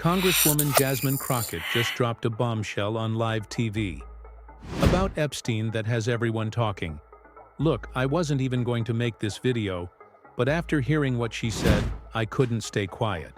Congresswoman Jasmine Crockett just dropped a bombshell on live TV about Epstein that has everyone talking. Look, I wasn't even going to make this video, but after hearing what she said, I couldn't stay quiet.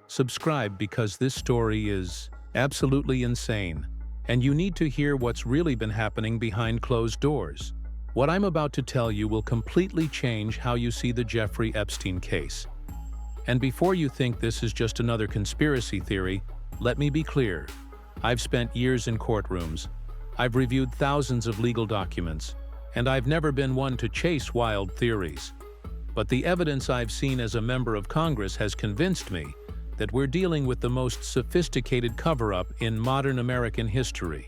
Subscribe because this story is absolutely insane, and you need to hear what's really been happening behind closed doors. What I'm about to tell you will completely change how you see the Jeffrey Epstein case. And before you think this is just another conspiracy theory, let me be clear. I've spent years in courtrooms. I've reviewed thousands of legal documents, and I've never been one to chase wild theories. But the evidence I've seen as a member of Congress has convinced me that we're dealing with the most sophisticated cover-up in modern American history.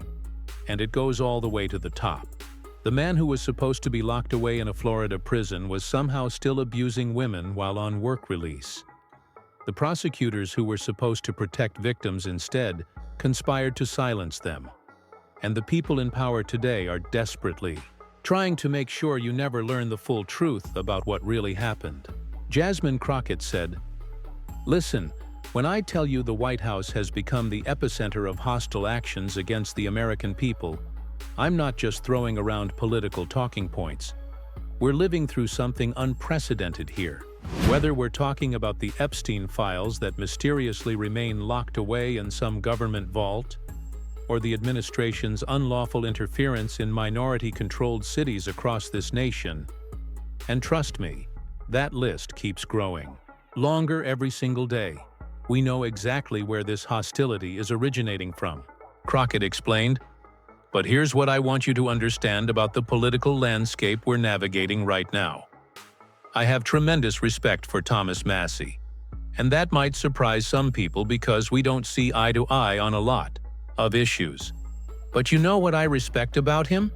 And it goes all the way to the top. The man who was supposed to be locked away in a Florida prison was somehow still abusing women while on work release. The prosecutors who were supposed to protect victims instead conspired to silence them. And the people in power today are desperately trying to make sure you never learn the full truth about what really happened. Jasmine Crockett said, "Listen, when I tell you the White House has become the epicenter of hostile actions against the American people, I'm not just throwing around political talking points. We're living through something unprecedented here. Whether we're talking about the Epstein files that mysteriously remain locked away in some government vault, or the administration's unlawful interference in minority-controlled cities across this nation, and trust me, that list keeps growing. Longer every single day. We know exactly where this hostility is originating from," Crockett explained. "But here's what I want you to understand about the political landscape we're navigating right now. I have tremendous respect for Thomas Massie, and that might surprise some people because we don't see eye to eye on a lot of issues. But you know what I respect about him?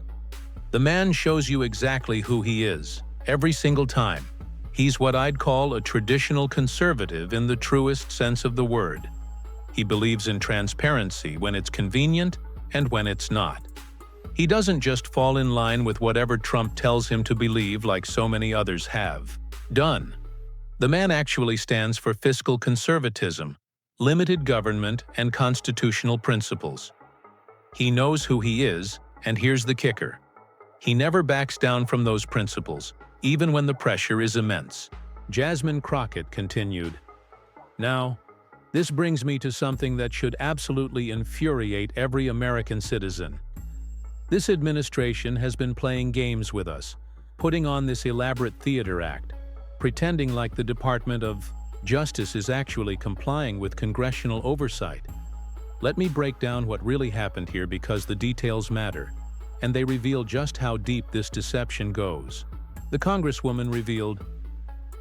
The man shows you exactly who he is, every single time. He's what I'd call a traditional conservative in the truest sense of the word. He believes in transparency when it's convenient and when it's not. He doesn't just fall in line with whatever Trump tells him to believe like so many others have done. The man actually stands for fiscal conservatism, limited government, and constitutional principles. He knows who he is, and here's the kicker. He never backs down from those principles, even when the pressure is immense." Jasmine Crockett continued, "Now, this brings me to something that should absolutely infuriate every American citizen. This administration has been playing games with us, putting on this elaborate theater act, pretending like the Department of Justice is actually complying with congressional oversight. Let me break down what really happened here because the details matter, and they reveal just how deep this deception goes." The Congresswoman revealed,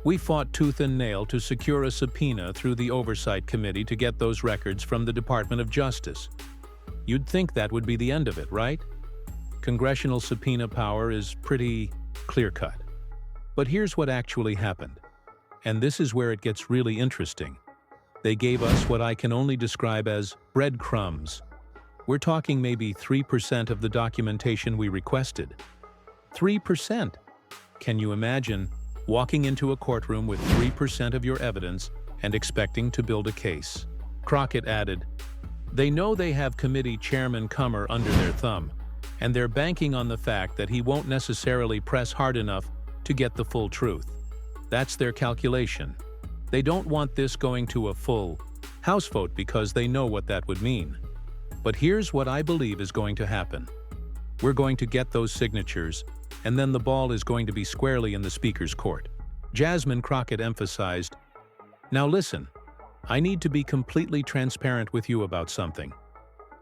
"We fought tooth and nail to secure a subpoena through the Oversight Committee to get those records from the Department of Justice. You'd think that would be the end of it, right? Congressional subpoena power is pretty clear-cut. But here's what actually happened. And this is where it gets really interesting. They gave us what I can only describe as breadcrumbs. We're talking maybe 3% of the documentation we requested. 3%! Can you imagine walking into a courtroom with 3% of your evidence and expecting to build a case?" Crockett added, "They know they have Committee Chairman Comer under their thumb, and they're banking on the fact that he won't necessarily press hard enough to get the full truth. That's their calculation. They don't want this going to a full House vote because they know what that would mean. But here's what I believe is going to happen. We're going to get those signatures, and then the ball is going to be squarely in the Speaker's court." Jasmine Crockett emphasized, "Now listen, I need to be completely transparent with you about something.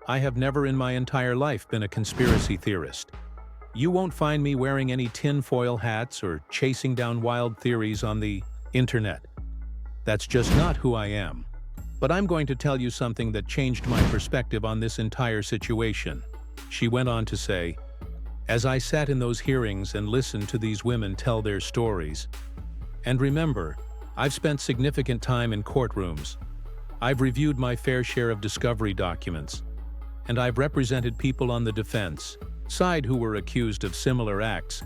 I have never in my entire life been a conspiracy theorist. You won't find me wearing any tinfoil hats or chasing down wild theories on the internet. That's just not who I am. But I'm going to tell you something that changed my perspective on this entire situation." She went on to say, "As I sat in those hearings and listened to these women tell their stories, and remember, I've spent significant time in courtrooms. I've reviewed my fair share of discovery documents, and I've represented people on the defense side who were accused of similar acts.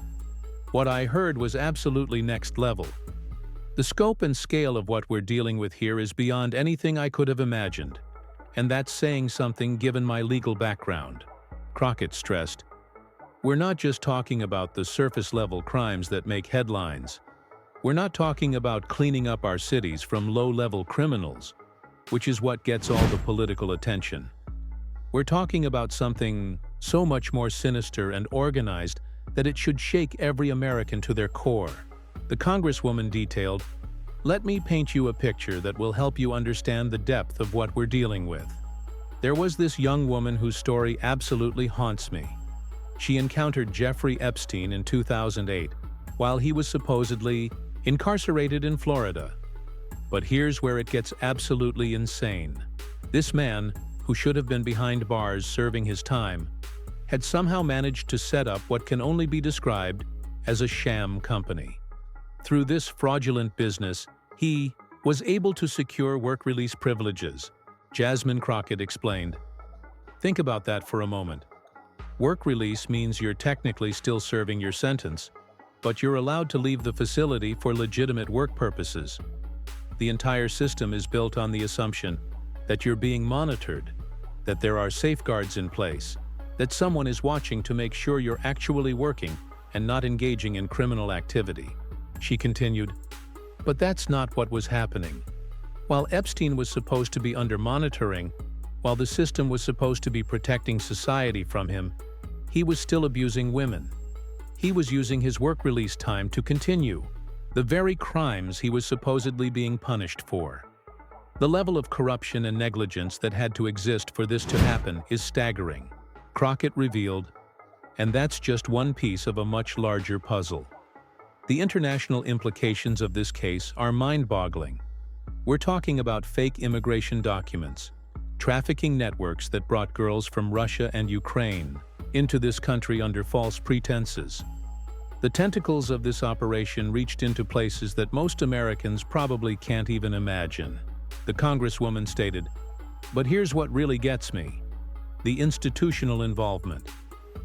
What I heard was absolutely next level. The scope and scale of what we're dealing with here is beyond anything I could have imagined, and that's saying something given my legal background. Crockett stressed, "We're not just talking about the surface-level crimes that make headlines. We're not talking about cleaning up our cities from low-level criminals, which is what gets all the political attention. We're talking about something so much more sinister and organized that it should shake every American to their core." The Congresswoman detailed, "Let me paint you a picture that will help you understand the depth of what we're dealing with. There was this young woman whose story absolutely haunts me. She encountered Jeffrey Epstein in 2008, while he was supposedly incarcerated in Florida. But here's where it gets absolutely insane. This man, who should have been behind bars serving his time, had somehow managed to set up what can only be described as a sham company. Through this fraudulent business, he was able to secure work release privileges," Jasmine Crockett explained. "Think about that for a moment. Work release means you're technically still serving your sentence, but you're allowed to leave the facility for legitimate work purposes. The entire system is built on the assumption that you're being monitored, that there are safeguards in place, that someone is watching to make sure you're actually working and not engaging in criminal activity." She continued, "But that's not what was happening. While Epstein was supposed to be under monitoring, while the system was supposed to be protecting society from him, he was still abusing women. He was using his work release time to continue the very crimes he was supposedly being punished for. The level of corruption and negligence that had to exist for this to happen is staggering," Crockett revealed, "and that's just one piece of a much larger puzzle. The international implications of this case are mind-boggling. We're talking about fake immigration documents, trafficking networks that brought girls from Russia and Ukraine into this country under false pretenses. The tentacles of this operation reached into places that most Americans probably can't even imagine," the Congresswoman stated. "But here's what really gets me: the institutional involvement.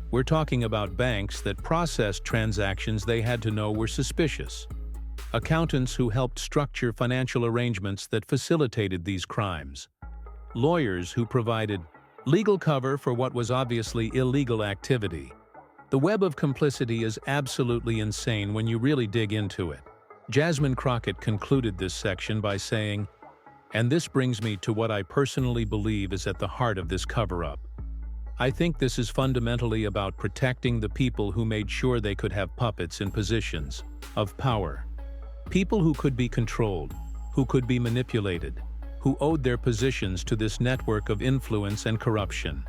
We're talking about banks that processed transactions they had to know were suspicious, accountants who helped structure financial arrangements that facilitated these crimes, lawyers who provided legal cover for what was obviously illegal activity. The web of complicity is absolutely insane when you really dig into it." Jasmine Crockett concluded this section by saying, "And this brings me to what I personally believe is at the heart of this cover-up. I think this is fundamentally about protecting the people who made sure they could have puppets in positions of power. People who could be controlled, who could be manipulated, who owed their positions to this network of influence and corruption.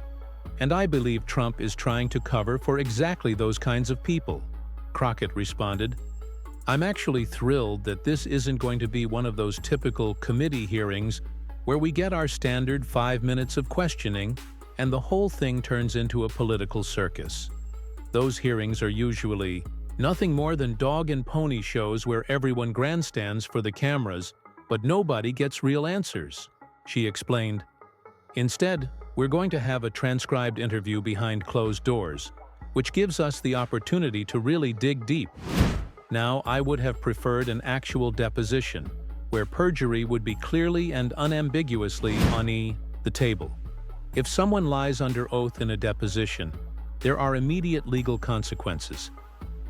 And I believe Trump is trying to cover for exactly those kinds of people," Crockett responded. "I'm actually thrilled that this isn't going to be one of those typical committee hearings where we get our standard 5 minutes of questioning and the whole thing turns into a political circus. Those hearings are usually nothing more than dog and pony shows where everyone grandstands for the cameras, but nobody gets real answers," she explained. "Instead, we're going to have a transcribed interview behind closed doors, which gives us the opportunity to really dig deep. Now, I would have preferred an actual deposition, where perjury would be clearly and unambiguously on the table. If someone lies under oath in a deposition, there are immediate legal consequences.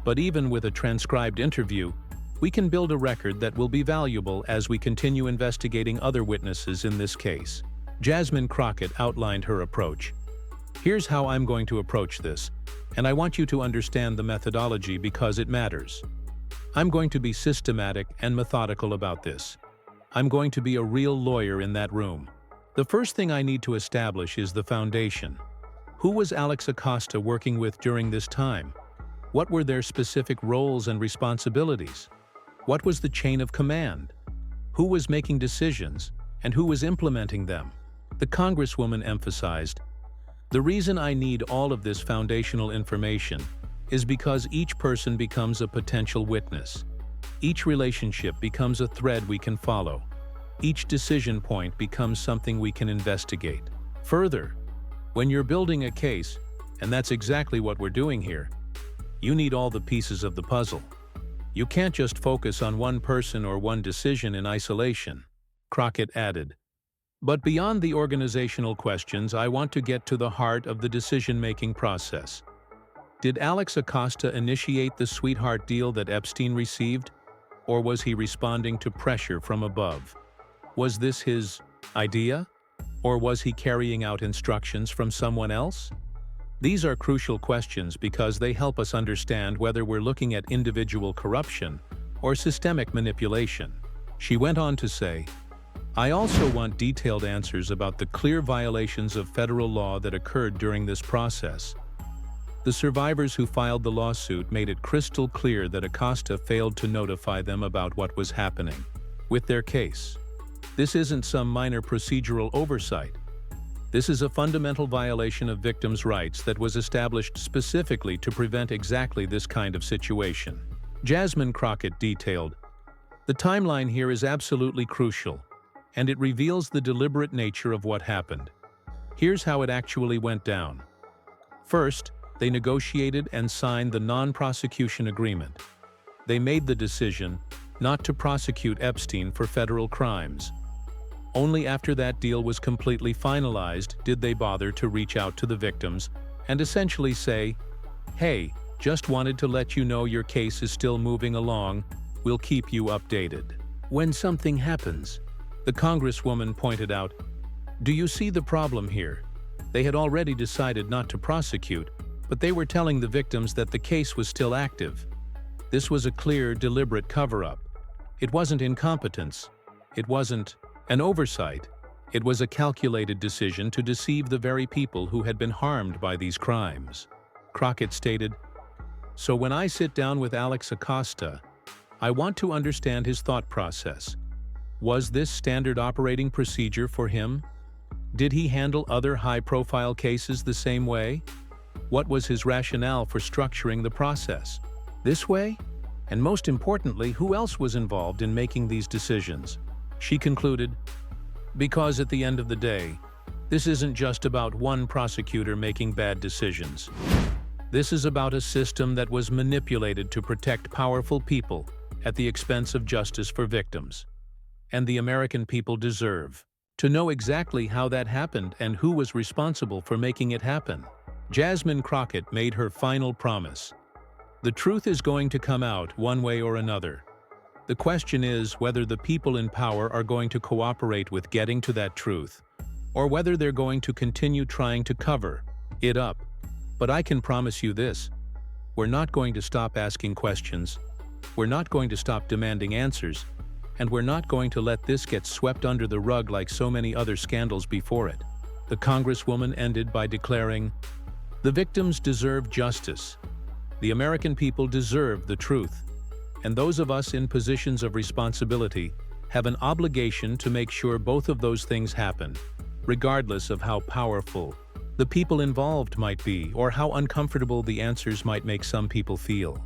But even with a transcribed interview, we can build a record that will be valuable as we continue investigating other witnesses in this case." Jasmine Crockett outlined her approach. "Here's how I'm going to approach this, and I want you to understand the methodology because it matters. I'm going to be systematic and methodical about this. I'm going to be a real lawyer in that room. The first thing I need to establish is the foundation. Who was Alex Acosta working with during this time? What were their specific roles and responsibilities? What was the chain of command? Who was making decisions, and who was implementing them?" The Congresswoman emphasized, "The reason I need all of this foundational information is because each person becomes a potential witness. Each relationship becomes a thread we can follow. Each decision point becomes something we can investigate. Further, when you're building a case, and that's exactly what we're doing here, you need all the pieces of the puzzle. You can't just focus on one person or one decision in isolation, Crockett added. But beyond the organizational questions, I want to get to the heart of the decision-making process. Did Alex Acosta initiate the sweetheart deal that Epstein received, or was he responding to pressure from above? Was this his idea, or was he carrying out instructions from someone else? These are crucial questions because they help us understand whether we're looking at individual corruption or systemic manipulation. She went on to say, I also want detailed answers about the clear violations of federal law that occurred during this process. The survivors who filed the lawsuit made it crystal clear that Acosta failed to notify them about what was happening with their case. This isn't some minor procedural oversight. This is a fundamental violation of victims' rights that was established specifically to prevent exactly this kind of situation. Jasmine Crockett detailed, the timeline here is absolutely crucial, and it reveals the deliberate nature of what happened. Here's how it actually went down. First, they negotiated and signed the non-prosecution agreement. They made the decision not to prosecute Epstein for federal crimes. Only after that deal was completely finalized did they bother to reach out to the victims and essentially say, hey, just wanted to let you know your case is still moving along, we'll keep you updated. When something happens, the Congresswoman pointed out, do you see the problem here? They had already decided not to prosecute, but they were telling the victims that the case was still active. This was a clear, deliberate cover-up. It wasn't incompetence. It wasn't an oversight. It was a calculated decision to deceive the very people who had been harmed by these crimes. Crockett stated, so when I sit down with Alex Acosta, I want to understand his thought process. Was this standard operating procedure for him? Did he handle other high-profile cases the same way? What was his rationale for structuring the process this way? And most importantly, who else was involved in making these decisions? She concluded, because at the end of the day, this isn't just about one prosecutor making bad decisions. This is about a system that was manipulated to protect powerful people at the expense of justice for victims. And the American people deserve to know exactly how that happened and who was responsible for making it happen. Jasmine Crockett made her final promise. The truth is going to come out one way or another. The question is whether the people in power are going to cooperate with getting to that truth, or whether they're going to continue trying to cover it up. But I can promise you this, we're not going to stop asking questions, we're not going to stop demanding answers, and we're not going to let this get swept under the rug like so many other scandals before it. The Congresswoman ended by declaring, the victims deserve justice. The American people deserve the truth. And those of us in positions of responsibility have an obligation to make sure both of those things happen, regardless of how powerful the people involved might be or how uncomfortable the answers might make some people feel.